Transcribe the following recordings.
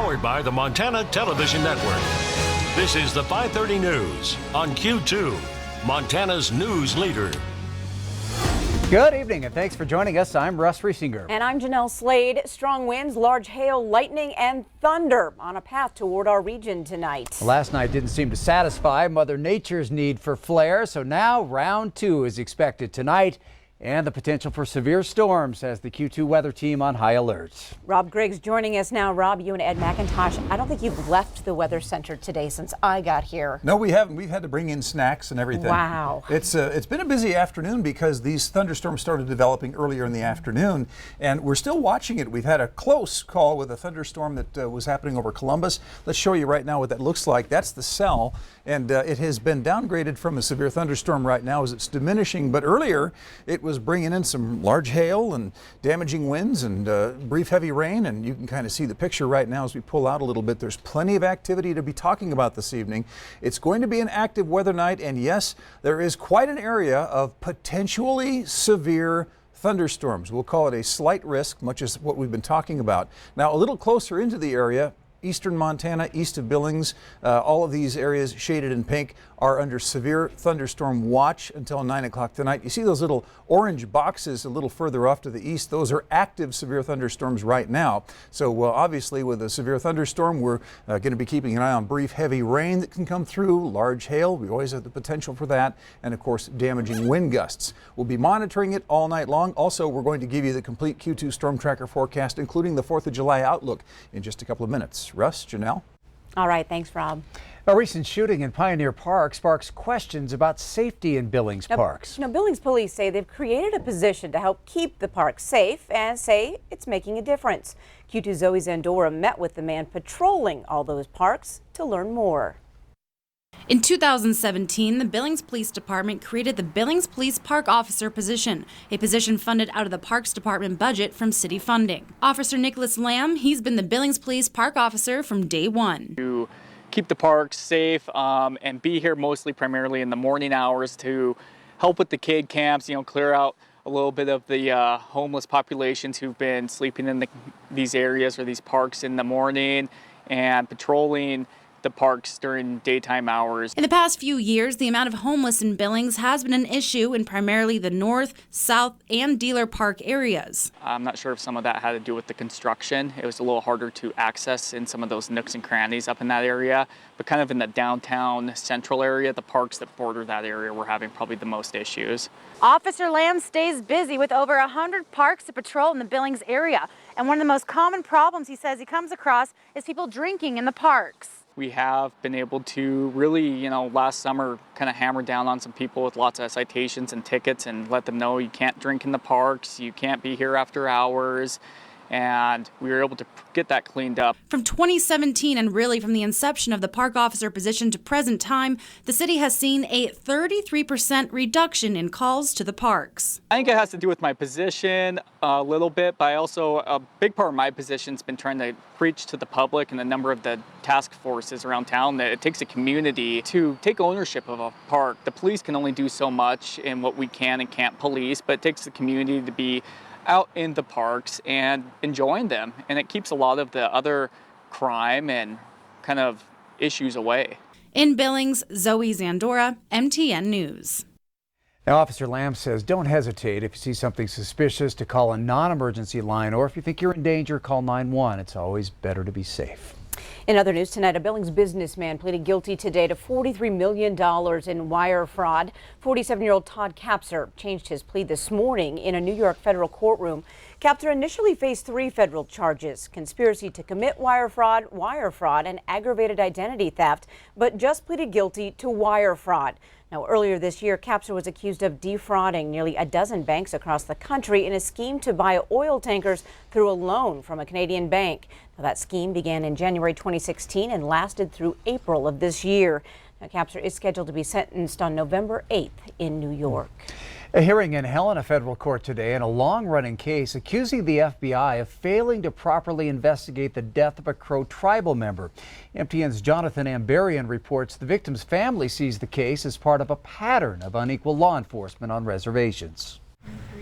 Powered by the Montana Television Network. This is the 530 News on Q2, Montana's news leader. Good evening and thanks for joining us. I'm Russ Riesinger. And I'm Jeanelle Slade. Strong winds, large hail, lightning, and thunder on a path toward our region tonight. Last night didn't seem to satisfy Mother Nature's need for flare, so now round two is expected tonight. And the potential for severe storms has the Q2 weather team on high alert. Rob Griggs joining us now. Rob, you and Ed McIntosh, I don't think you've left the weather center today since I got here. No, we haven't. We've had to bring in snacks and everything. Wow. It's been a busy afternoon because these thunderstorms started developing earlier in the afternoon, and we're still watching it. We've had a close call with a thunderstorm that was happening over Columbus. Let's show you right now what that looks like. That's the cell, and it has been downgraded from a severe thunderstorm right now as it's diminishing, but earlier it was bringing in some large hail and damaging winds and brief heavy rain, and you can kind of see the picture right now as we pull out a little bit. There's plenty of activity to be talking about this evening. It's going to be an active weather night, and yes, there is quite an area of potentially severe thunderstorms. We'll call it a slight risk, much as what we've been talking about. Now, a little closer into the area, eastern Montana, east of Billings, all of these areas shaded in pink are under severe thunderstorm watch until 9 o'clock tonight. You see those little orange boxes a little further off to the east. Those are active severe thunderstorms right now. So obviously with a severe thunderstorm, we're going to be keeping an eye on brief heavy rain that can come through, large hail. We always have the potential for that. And of course, damaging wind gusts. We'll be monitoring it all night long. Also, we're going to give you the complete Q2 storm tracker forecast, including the 4th of July outlook in just a couple of minutes. Russ, Jeanelle? All right, thanks, Rob. A recent shooting in Pioneer Park sparks questions about safety in Billings parks. Now, Billings police say they've created a position to help keep the park safe and say it's making a difference. Q2 Zoe Zandora met with the man patrolling all those parks to learn more. In 2017, the Billings Police Department created the Billings Police Park Officer position, a position funded out of the Parks Department budget from city funding. Officer Nicholas Lamb, he's been the Billings Police Park Officer from day one. To keep the parks safe and be here mostly primarily in the morning hours to help with the kid camps, clear out a little bit of the homeless populations who've been sleeping in these areas or these parks in the morning, and patrolling the parks during daytime hours. In the past few years, the amount of homeless in Billings has been an issue in primarily the North, South, and Dealer Park areas. I'm not sure if some of that had to do with the construction. It was a little harder to access in some of those nooks and crannies up in that area, but kind of in the downtown central area, the parks that border that area were having probably the most issues. Officer Lamb stays busy with over 100 parks to patrol in the Billings area. And one of the most common problems he says he comes across is people drinking in the parks. We have been able to really, last summer kind of hammer down on some people with lots of citations and tickets and let them know you can't drink in the parks, you can't be here after hours. And we were able to get that cleaned up. From 2017 and really from the inception of the park officer position to present time, the city has seen a 33% reduction in calls to the parks. I think it has to do with my position a little bit, but a big part of my position has been trying to preach to the public and a number of the task forces around town that it takes a community to take ownership of a park. The police can only do so much in what we can and can't police, but it takes the community to be out in the parks and enjoying them, and it keeps a lot of the other crime and kind of issues away. In Billings, Zoe Zandora, MTN News. Now, Officer Lamb says don't hesitate if you see something suspicious to call a non-emergency line, or if you think you're in danger, call 911. It's always better to be safe. In other news tonight, a Billings businessman pleaded guilty today to $43 million in wire fraud. 47-year-old Todd Kaptur changed his plea this morning in a New York federal courtroom. Kaptur initially faced 3 federal charges: conspiracy to commit wire fraud, and aggravated identity theft, but just pleaded guilty to wire fraud. Now, earlier this year, Kaptur was accused of defrauding nearly a dozen banks across the country in a scheme to buy oil tankers through a loan from a Canadian bank. Now, that scheme began in January 2016 and lasted through April of this year. Now, Kaptur is scheduled to be sentenced on November 8th in New York. A hearing in Helena federal court today in a long-running case accusing the FBI of failing to properly investigate the death of a Crow tribal member. MTN's Jonathan Ambarian reports the victim's family sees the case as part of a pattern of unequal law enforcement on reservations.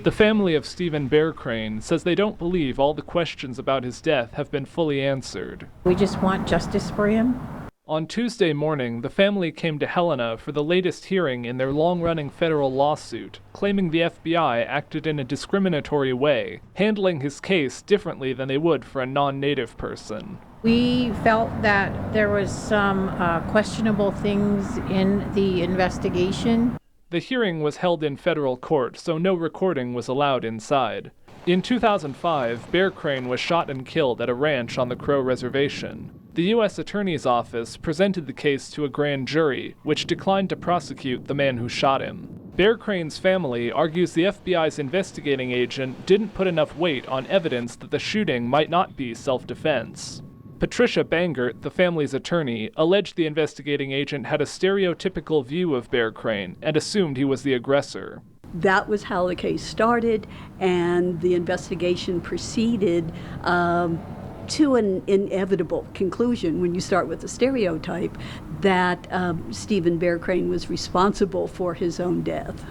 The family of Stephen Bear Crane says they don't believe all the questions about his death have been fully answered. We just want justice for him. On Tuesday morning, the family came to Helena for the latest hearing in their long-running federal lawsuit, claiming the FBI acted in a discriminatory way, handling his case differently than they would for a non-native person. We felt that there was some questionable things in the investigation. The hearing was held in federal court, so no recording was allowed inside. In 2005, Bear Crane was shot and killed at a ranch on the Crow Reservation. The U.S. Attorney's Office presented the case to a grand jury, which declined to prosecute the man who shot him. Bear Crane's family argues the FBI's investigating agent didn't put enough weight on evidence that the shooting might not be self-defense. Patricia Bangert, the family's attorney, alleged the investigating agent had a stereotypical view of Bear Crane and assumed he was the aggressor. That was how the case started, and the investigation proceeded to an inevitable conclusion when you start with the stereotype that Stephen Bear Crane was responsible for his own death.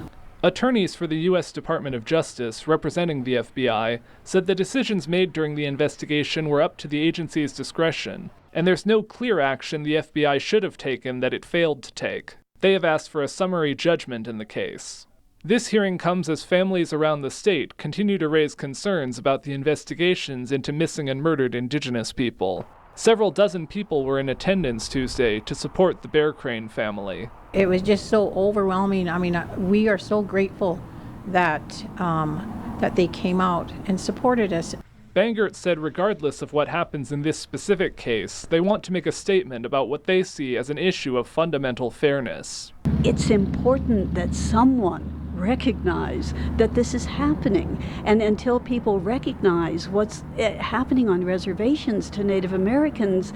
Attorneys for the U.S. Department of Justice representing the FBI said the decisions made during the investigation were up to the agency's discretion, and there's no clear action the FBI should have taken that it failed to take. They have asked for a summary judgment in the case. This hearing comes as families around the state continue to raise concerns about the investigations into missing and murdered Indigenous people. Several dozen people were in attendance Tuesday to support the Bear Crane family. It was just so overwhelming. I mean, we are so grateful that that they came out and supported us. Bangert said regardless of what happens in this specific case, they want to make a statement about what they see as an issue of fundamental fairness. It's important that someone recognize that this is happening, and until people recognize what's happening on reservations to Native Americans,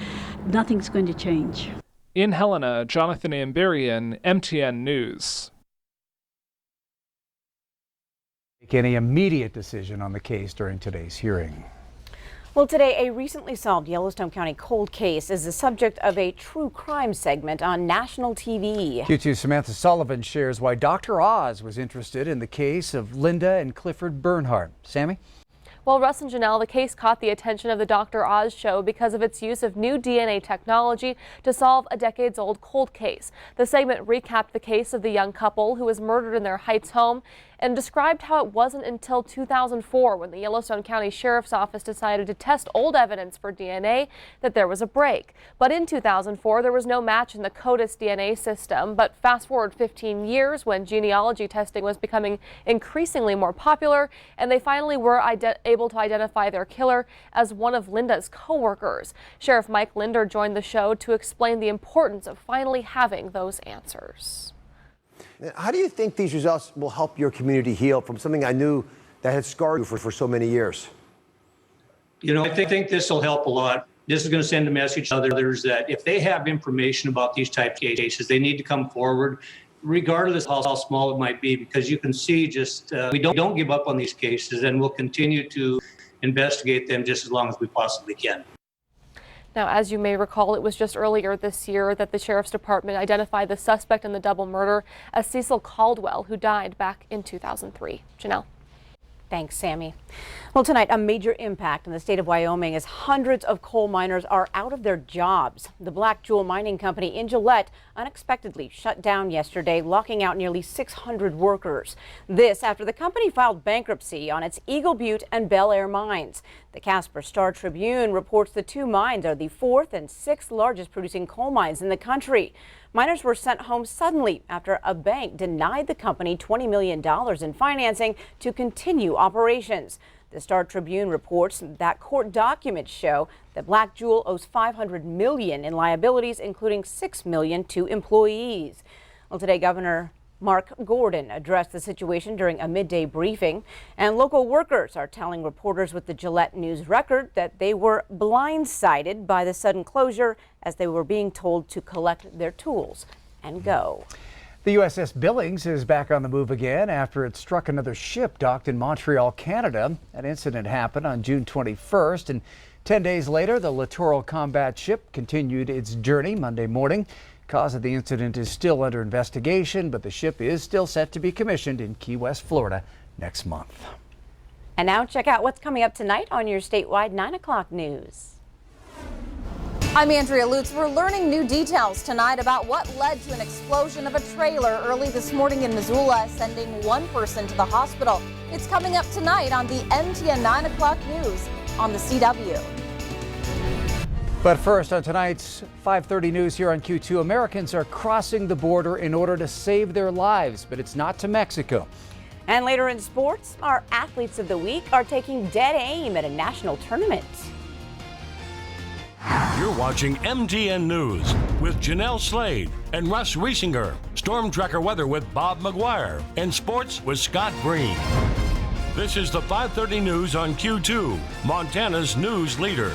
nothing's going to change. In Helena, Jonathan Amberian, MTN News. Make any immediate decision on the case during today's hearing. Well, today, a recently solved Yellowstone County cold case is the subject of a true crime segment on national TV. Q2's Samantha Sullivan shares why Dr. Oz was interested in the case of Linda and Clifford Bernhardt. Sammy? Well, Russ and Jeanelle, the case caught the attention of the Dr. Oz show because of its use of new DNA technology to solve a decades-old cold case. The segment recapped the case of the young couple who was murdered in their Heights home and described how it wasn't until 2004 when the Yellowstone County Sheriff's Office decided to test old evidence for DNA that there was a break. But in 2004, there was no match in the CODIS DNA system. But fast forward 15 years when genealogy testing was becoming increasingly more popular, and they finally were able to identify their killer as one of Linda's co-workers. Sheriff Mike Linder joined the show to explain the importance of finally having those answers. How do you think these results will help your community heal from something I knew that had scarred you for so many years? You know, I think this will help a lot. This is going to send a message to others that if they have information about these types of cases, they need to come forward, regardless of how small it might be, because you can see just we don't give up on these cases, and we'll continue to investigate them just as long as we possibly can. Now, as you may recall, it was just earlier this year that the Sheriff's Department identified the suspect in the double murder as Cecil Caldwell, who died back in 2003. Jeanelle. Thanks, Sammy. Well, tonight, a major impact in the state of Wyoming as hundreds of coal miners are out of their jobs. The Black Jewel Mining Company in Gillette unexpectedly shut down yesterday, locking out nearly 600 workers. This after the company filed bankruptcy on its Eagle Butte and Bel Air mines. The Casper Star Tribune reports the two mines are the fourth and sixth largest producing coal mines in the country. Miners were sent home suddenly after a bank denied the company $20 million in financing to continue operations. The Star Tribune reports that court documents show that Black Jewel owes $500 million in liabilities, including $6 million to employees. Well, today, Governor Mark Gordon addressed the situation during a midday briefing, and local workers are telling reporters with the Gillette News Record that they were blindsided by the sudden closure as they were being told to collect their tools and go. The USS Billings is back on the move again after it struck another ship docked in Montreal, Canada. That incident happened on June 21st, and 10 days later, the Littoral Combat Ship continued its journey Monday morning. Cause of the incident is still under investigation, but the ship is still set to be commissioned in Key West, Florida next month. And now check out what's coming up tonight on your statewide 9 o'clock news. I'm Andrea Lutz. We're learning new details tonight about what led to an explosion of a trailer early this morning in Missoula, sending one person to the hospital. It's coming up tonight on the MTN 9 o'clock news on the CW. But first, on tonight's 5:30 news here on Q2, Americans are crossing the border in order to save their lives, but it's not to Mexico. And later in sports, our athletes of the week are taking dead aim at a national tournament. You're watching MTN News with Jeanelle Slade and Russ Riesinger, Storm Tracker weather with Bob McGuire, and sports with Scott Green. This is the 5:30 news on Q2, Montana's news leader.